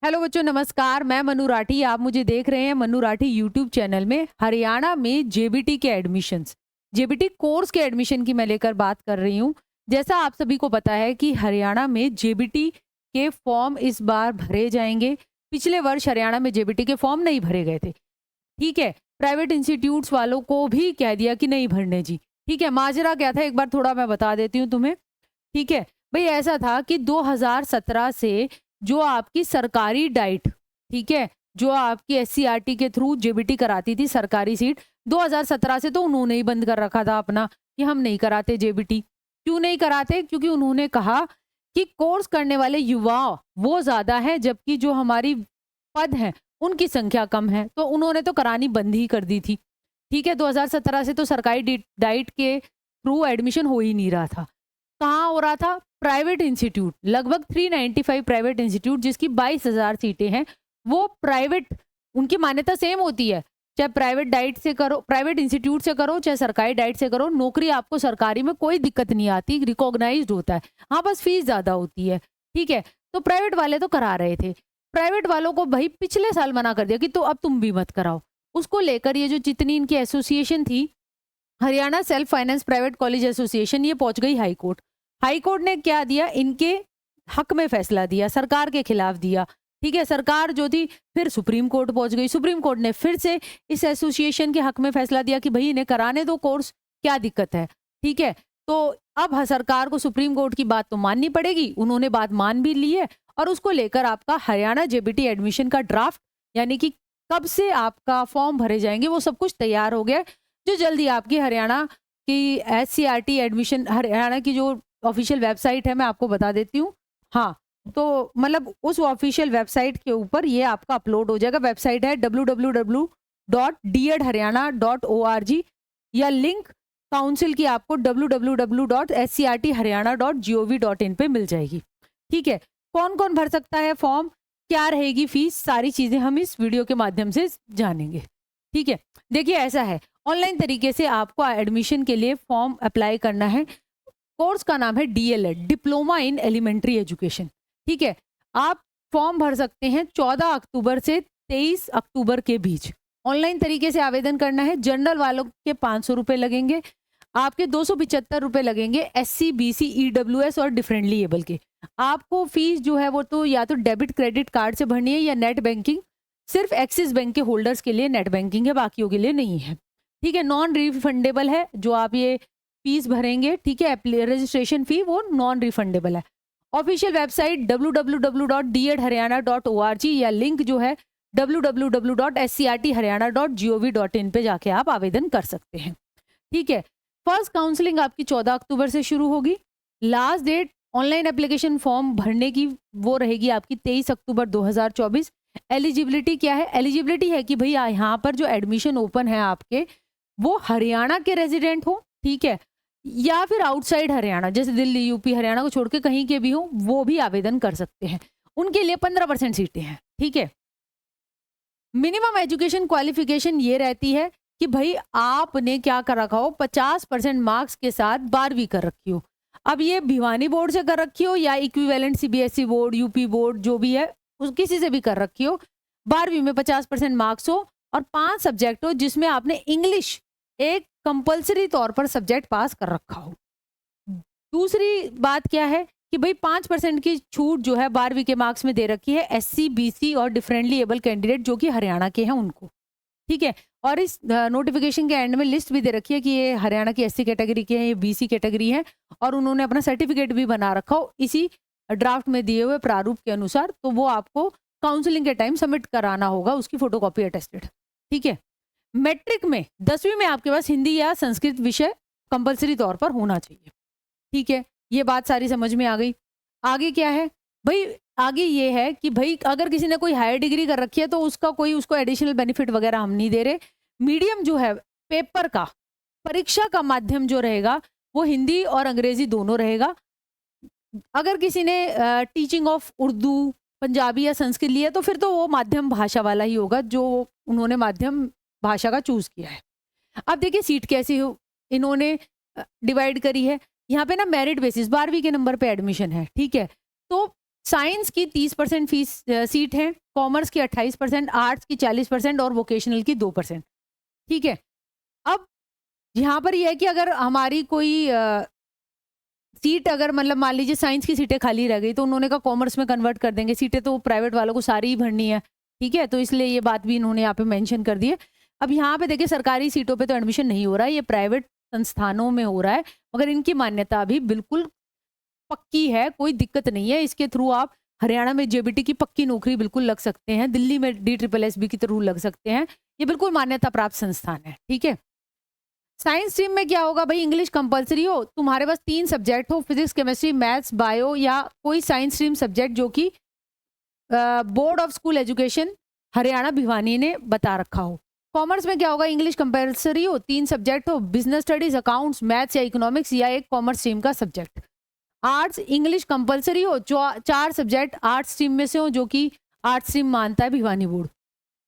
Hello बच्चों, नमस्कार। मैं मनु राठी। आप मुझे देख रहे हैं मनु राठी यूट्यूब चैनल में। हरियाणा में जेबीटी के एडमिशन्स, जेबीटी कोर्स के एडमिशन की मैं लेकर बात कर रही हूँ। जैसा आप सभी को पता है कि हरियाणा में जेबीटी के फॉर्म इस बार भरे जाएंगे। पिछले वर्ष हरियाणा में जेबीटी के फॉर्म नहीं भरे गए थे। ठीक है, प्राइवेट इंस्टीट्यूट्स वालों को भी कह दिया कि नहीं भरने जी। ठीक है, माजरा क्या था एक बार थोड़ा मैं बता देती हूँ तुम्हें। ठीक है, भई ऐसा था कि 2017 से जो आपकी सरकारी डाइट, ठीक है, जो आपकी एससीईआरटी के थ्रू जेबीटी कराती थी सरकारी सीट, 2017 से तो उन्होंने ही बंद कर रखा था अपना कि हम नहीं कराते जेबीटी। क्यों नहीं कराते? क्योंकि उन्होंने कहा कि कोर्स करने वाले युवा वो ज़्यादा हैं, जबकि जो हमारी पद हैं, उनकी संख्या कम है। तो उन्होंने तो करानी बंद ही कर दी थी। ठीक है, 2017 से तो सरकारी डाइट के थ्रू एडमिशन हो ही नहीं रहा था। कहाँ हो रहा था? प्राइवेट इंस्टीट्यूट, लगभग 395 प्राइवेट इंस्टीट्यूट जिसकी 22,000 सीटें हैं, वो प्राइवेट, उनकी मान्यता सेम होती है। चाहे प्राइवेट डाइट से करो, प्राइवेट इंस्टीट्यूट से करो, चाहे सरकारी डाइट से करो, नौकरी आपको सरकारी में कोई दिक्कत नहीं आती, रिकॉग्नाइज्ड होता है। हाँ, बस फीस ज़्यादा होती है। ठीक है, तो प्राइवेट वाले तो करा रहे थे। प्राइवेट वालों को भाई पिछले साल मना कर दिया कि तो अब तुम भी मत कराओ। उसको लेकर ये जो जितनी इनकी एसोसिएशन थी, Haryana self finance private college association, ये पहुंच गई हाई कोर्ट। हाई कोर्ट ने क्या दिया? इनके हक में फैसला दिया, सरकार के खिलाफ दिया। ठीक है, सरकार जो थी फिर सुप्रीम कोर्ट पहुंच गई। सुप्रीम कोर्ट ने फिर से इस एसोसिएशन के हक में फैसला दिया कि भाई इन्हें कराने दो कोर्स, क्या दिक्कत है। ठीक है, तो अब सरकार को सुप्रीम कोर्ट की बात तो माननी पड़ेगी। उन्होंने बात मान भी ली है और उसको लेकर आपका हरियाणा जेबीटी एडमिशन का ड्राफ्ट, यानी कि कब से आपका फॉर्म भरे जाएंगे, वो सब कुछ तैयार हो गया है, जो जल्दी आपकी हरियाणा की एससीईआरटी एडमिशन, हरियाणा की जो ऑफिशियल वेबसाइट है, मैं आपको बता देती हूँ। हाँ, तो मतलब उस ऑफिशियल वेबसाइट के ऊपर ये आपका अपलोड हो जाएगा। वेबसाइट है www.dedharyana.org, या लिंक काउंसिल की आपको www.scrtharyana.gov.in पे मिल जाएगी। ठीक है, कौन कौन भर सकता है फॉर्म, क्या रहेगी फीस, सारी चीजें हम इस वीडियो के माध्यम से जानेंगे। ठीक है, देखिए ऐसा है, ऑनलाइन तरीके से आपको एडमिशन के लिए फॉर्म अप्लाई करना है। कोर्स का नाम है DElEd, diploma in elementary education. ठीक है, आप फॉर्म भर सकते हैं 14 अक्टूबर से 23 अक्टूबर के बीच। ऑनलाइन तरीके से आवेदन करना है। जनरल वालों के 500 रुपए लगेंगे, आपके 275 रुपए लगेंगे एससी, बीसी, ईडब्ल्यूएस और डिफरेंटली एबल के। आपको फीस जो है वो तो या तो डेबिट क्रेडिट कार्ड से भरनी है या नेट बैंकिंग। सिर्फ एक्सिस बैंक के होल्डर्स के लिए नेट बैंकिंग है, बाकियों के लिए नहीं है। ठीक है, नॉन रिफंडेबल है जो आप ये फीस भरेंगे। ठीक है, रजिस्ट्रेशन फी वो नॉन रिफंडेबल है। ऑफिशियल वेबसाइट www.dedharyana.org, या लिंक जो है www.scrtharyana.gov.in पे जाके आप आवेदन कर सकते हैं। ठीक है, फर्स्ट काउंसलिंग आपकी 14 अक्टूबर से शुरू होगी। Last date online application form भरने की वो रहेगी आपकी 23 अक्टूबर 2024। एलिजिबिलिटी क्या है? एलिजिबिलिटी है कि भैया यहाँ पर जो एडमिशन ओपन है आपके, वो हरियाणा के रेजिडेंट हो, ठीक है, या फिर आउटसाइड हरियाणा, जैसे दिल्ली, यूपी, हरियाणा को छोड़ के कहीं के भी हो, वो भी आवेदन कर सकते हैं। उनके लिए 15% सीटें हैं। ठीक है, मिनिमम एजुकेशन क्वालिफिकेशन ये रहती है कि भाई आपने क्या कर रखा हो, 50% मार्क्स के साथ 12वीं कर रखी हो। अब ये भिवानी बोर्ड से कर रखी हो या equivalent CBSE board, UP board जो भी है, उस किसी से भी कर रखी हो, 12वीं में 50% मार्क्स हो और 5 सब्जेक्ट हो जिसमें आपने इंग्लिश एक कंपलसरी तौर पर सब्जेक्ट पास कर रखा हो। दूसरी बात क्या है कि भाई 5% की छूट जो है 12वीं के मार्क्स में दे रखी है एससी, बीसी और डिफरेंटली एबल कैंडिडेट जो कि हरियाणा के हैं उनको। ठीक है, और इस नोटिफिकेशन के एंड में लिस्ट भी दे रखी है कि ये हरियाणा की एससी कैटेगरी के हैं, ये बीसी कैटेगरी है, और उन्होंने अपना सर्टिफिकेट भी बना रखा हो इसी ड्राफ्ट में दिए हुए प्रारूप के अनुसार। तो वो आपको काउंसलिंग के टाइम सबमिट कराना होगा, उसकी फोटोकॉपी अटेस्टेड। ठीक है, मैट्रिक में 10वीं में आपके पास हिंदी या संस्कृत विषय कंपलसरी तौर पर होना चाहिए। ठीक है, ये बात सारी समझ में आ गई। आगे क्या है भाई? आगे ये है कि भाई अगर किसी ने कोई हायर डिग्री कर रखी है तो उसका कोई उसको एडिशनल बेनिफिट वगैरह हम नहीं दे रहे। मीडियम जो है पेपर का, परीक्षा का माध्यम जो रहेगा वो हिंदी और अंग्रेजी दोनों रहेगा। अगर किसी ने टीचिंग ऑफ उर्दू, पंजाबी या संस्कृत लिया तो फिर तो वो माध्यम भाषा वाला ही होगा जो उन्होंने माध्यम भाषा का चूज किया है। अब देखिए सीट कैसी हो इन्होंने डिवाइड करी है। यहाँ पे ना मेरिट बेसिस 12वीं के नंबर पे एडमिशन है। ठीक है, तो साइंस की 30% फीस सीट है, कॉमर्स की 28%, आर्ट्स की 40% और वोकेशनल की 2%। ठीक है। अब यहाँ पर ये है कि अगर हमारी कोई सीट अगर मतलब मान लीजिए साइंस की सीटें खाली रह गई तो उन्होंने कहा कॉमर्स में कन्वर्ट कर देंगे, सीटें तो प्राइवेट वालों को सारी ही भरनी है। ठीक है, तो इसलिए ये बात भी इन्होंने यहाँ पे मेंशन कर दी है। अब यहाँ पे देखिए सरकारी सीटों पे तो एडमिशन नहीं हो रहा है, ये प्राइवेट संस्थानों में हो रहा है, मगर इनकी मान्यता अभी बिल्कुल पक्की है, कोई दिक्कत नहीं है। इसके थ्रू आप हरियाणा में जेबीटी की पक्की नौकरी बिल्कुल लग सकते हैं, दिल्ली में DSSB के थ्रू लग सकते हैं। ये बिल्कुल मान्यता प्राप्त संस्थान है। ठीक है। साइंस स्ट्रीम में क्या होगा भाई, इंग्लिश कंपलसरी हो, तुम्हारे पास 3 सब्जेक्ट हो, फिजिक्स, केमिस्ट्री, मैथ्स, बायो या कोई साइंस स्ट्रीम सब्जेक्ट जो कि board of school education Haryana Bhiwani ने बता रखा हो। कॉमर्स में क्या होगा, इंग्लिश कंपलसरी हो, 3 सब्जेक्ट हो, बिजनेस स्टडीज, अकाउंट्स, मैथ्स या इकोनॉमिक्स या एक कॉमर्स स्ट्रीम का सब्जेक्ट। आर्ट्स इंग्लिश कंपलसरी हो, 4 सब्जेक्ट आर्ट्स स्ट्रीम में से हो जो कि आर्ट्स स्ट्रीम मानता है भिवानी बोर्ड।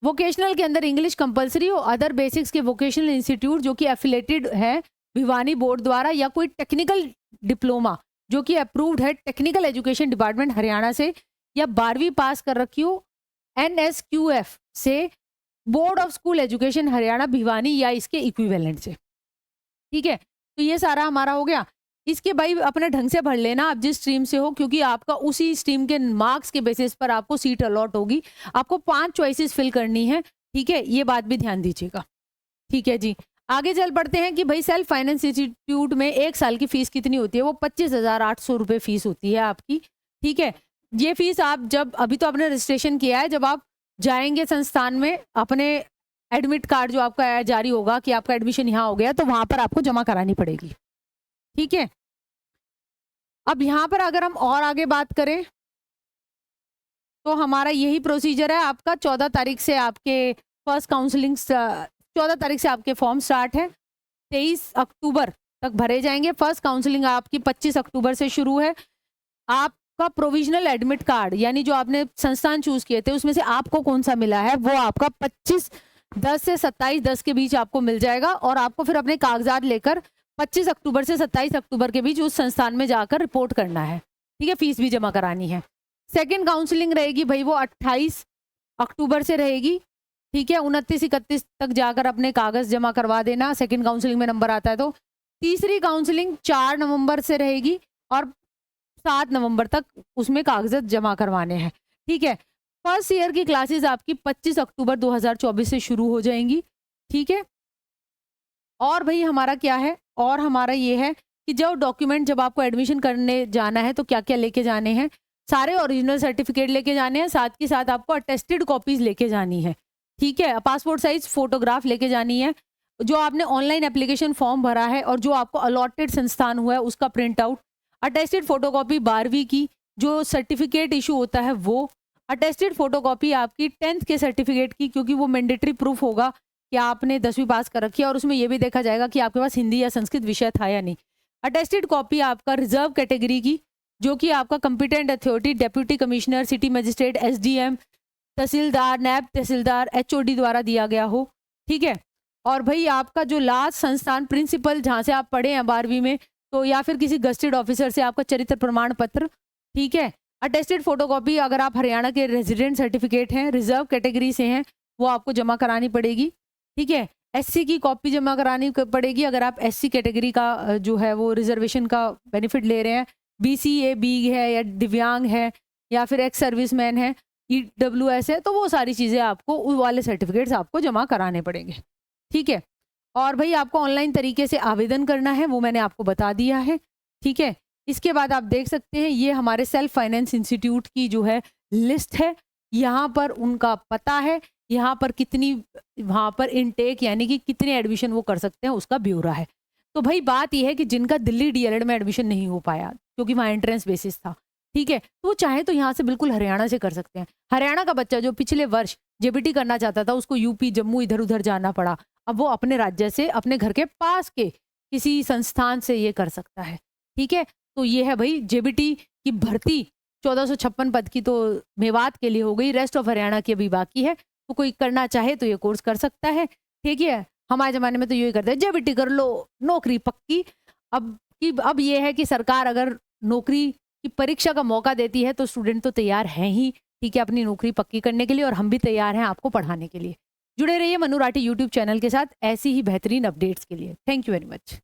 वोकेशनल के अंदर इंग्लिश कंपलसरी हो, अदर बेसिक्स के वोकेशनल इंस्टीट्यूट जो कि एफिलेटेड है भिवानी बोर्ड द्वारा, या कोई टेक्निकल डिप्लोमा जो कि अप्रूव्ड है टेक्निकल एजुकेशन डिपार्टमेंट हरियाणा से, या 12वीं पास कर रखी हो NSQF से, board of school education Haryana Bhiwani या इसके इक्विवेलेंट से। ठीक है, तो ये सारा हमारा हो गया। इसके भाई अपने ढंग से भर लेना आप जिस स्ट्रीम से हो, क्योंकि आपका उसी स्ट्रीम के मार्क्स के बेसिस पर आपको सीट अलॉट होगी। आपको 5 चॉइसेस फिल करनी है। ठीक है, ये बात भी ध्यान दीजिएगा। ठीक है जी, आगे चल पड़ते हैं कि भाई सेल्फ फाइनेंस इंस्टीट्यूट में 1 साल की फीस कितनी होती है, वो 25,800 रुपये फीस होती है आपकी। ठीक है, ये फीस आप जब अभी तो आपने रजिस्ट्रेशन किया है, जब आप जाएंगे संस्थान में अपने एडमिट कार्ड जो आपका जारी होगा कि आपका एडमिशन यहाँ हो गया, तो वहां पर आपको जमा करानी पड़ेगी। ठीक है, अब यहाँ पर अगर हम और आगे बात करें तो हमारा यही प्रोसीजर है। आपका 14 तारीख से आपके फर्स्ट काउंसलिंग 14 तारीख से आपके फॉर्म स्टार्ट है, 23 अक्टूबर तक भरे जाएंगे। फर्स्ट काउंसलिंग आपकी 25 अक्टूबर से शुरू है। आपका प्रोविजनल एडमिट कार्ड यानी जो आपने संस्थान चूज किए थे उसमें से आपको कौन सा मिला है, वो आपका 25/10 से 27/10 के बीच आपको मिल जाएगा, और आपको फिर अपने कागजात लेकर 25 अक्टूबर से 27 अक्टूबर के बीच उस संस्थान में जाकर रिपोर्ट करना है। ठीक है, फीस भी जमा करानी है। सेकेंड काउंसलिंग रहेगी भाई वो 28 अक्टूबर से रहेगी। ठीक है, 29-31 तक जाकर अपने कागज जमा करवा देना, सेकेंड काउंसलिंग में नंबर आता है तो। तीसरी काउंसलिंग 4 नवंबर से रहेगी और 7 नवंबर तक उसमें कागजात जमा करवाने हैं। ठीक है, फर्स्ट ईयर की क्लासेस आपकी 25 अक्टूबर 2024 से शुरू हो जाएंगी। ठीक है, और भाई हमारा क्या है, और हमारा ये है कि जो डॉक्यूमेंट जब आपको एडमिशन करने जाना है तो क्या क्या लेके जाने हैं। सारे ओरिजिनल सर्टिफिकेट लेके जाने हैं, साथ के साथ आपको अटेस्टेड कॉपीज लेके जानी है। ठीक है, पासपोर्ट साइज फोटोग्राफ लेके जानी है, जो आपने ऑनलाइन एप्लीकेशन फॉर्म भरा है और जो आपको अलॉटेड संस्थान हुआ है उसका प्रिंट आउट, अटेस्टेड फोटोकॉपी 12वीं की जो सर्टिफिकेट इशू होता है वो, अटेस्टेड फोटोकॉपी आपकी 10th के सर्टिफिकेट की, क्योंकि वो मैंडेटरी प्रूफ होगा कि आपने 10वीं पास कर रखी है और उसमें यह भी देखा जाएगा कि आपके पास हिंदी या संस्कृत विषय था या नहीं। अटेस्टेड कॉपी आपका रिजर्व कैटेगरी की, जो कि आपका competent authority, deputy commissioner, city magistrate, SDM, तहसीलदार, नैब तहसीलदार, HOD द्वारा दिया गया हो। ठीक है, और भाई आपका जो लास्ट संस्थान प्रिंसिपल जहाँ से आप पढ़े हैं 12वीं में, तो या फिर किसी गस्टेड ऑफिसर से आपका चरित्र प्रमाण पत्र। ठीक है, अटेस्टेड फोटोकॉपी अगर आप हरियाणा के रेजिडेंट सर्टिफिकेट हैं, रिजर्व कैटेगरी से हैं, वो आपको जमा करानी पड़ेगी। ठीक है, SC की कॉपी जमा करानी पड़ेगी अगर आप SC कैटेगरी का जो है वो रिजर्वेशन का बेनिफिट ले रहे हैं। BCA B है या दिव्यांग है या फिर एक्स सर्विसमैन है, EWS है, तो वो सारी चीज़ें आपको वो वाले सर्टिफिकेट्स आपको जमा कराने पड़ेंगे। ठीक है, और भाई आपको ऑनलाइन तरीके से आवेदन करना है, वो मैंने आपको बता दिया है। ठीक है, इसके बाद आप देख सकते हैं ये हमारे सेल्फ फाइनेंस इंस्टीट्यूट की जो है लिस्ट है, यहाँ पर उनका पता है, यहाँ पर कितनी वहाँ पर इनटेक यानी कि कितने एडमिशन वो कर सकते हैं उसका ब्यौरा है। तो भाई बात यह है कि जिनका दिल्ली DLED में एडमिशन नहीं हो पाया क्योंकि वहाँ एंट्रेंस बेसिस था, ठीक है, तो वो चाहे तो यहाँ से बिल्कुल हरियाणा से कर सकते हैं। हरियाणा का बच्चा जो पिछले वर्ष JBT करना चाहता था उसको UP जम्मू इधर उधर जाना पड़ा, अब वो अपने राज्य से अपने घर के पास के किसी संस्थान से ये कर सकता है। ठीक है, तो ये है भाई JBT की भर्ती 1456 पद की तो मेवात के लिए हो गई, रेस्ट ऑफ हरियाणा की अभी बाकी है, तो कोई करना चाहे तो ये कोर्स कर सकता है। ठीक है, हमारे ज़माने में तो यही करते हैं, JBT कर लो नौकरी पक्की। अब ये है कि सरकार अगर नौकरी कि परीक्षा का मौका देती है तो स्टूडेंट तो तैयार हैं ही, ठीक है, अपनी नौकरी पक्की करने के लिए, और हम भी तैयार हैं आपको पढ़ाने के लिए। जुड़े रहिए मनु राठी यूट्यूब चैनल के साथ ऐसी ही बेहतरीन अपडेट्स के लिए। Thank you very much.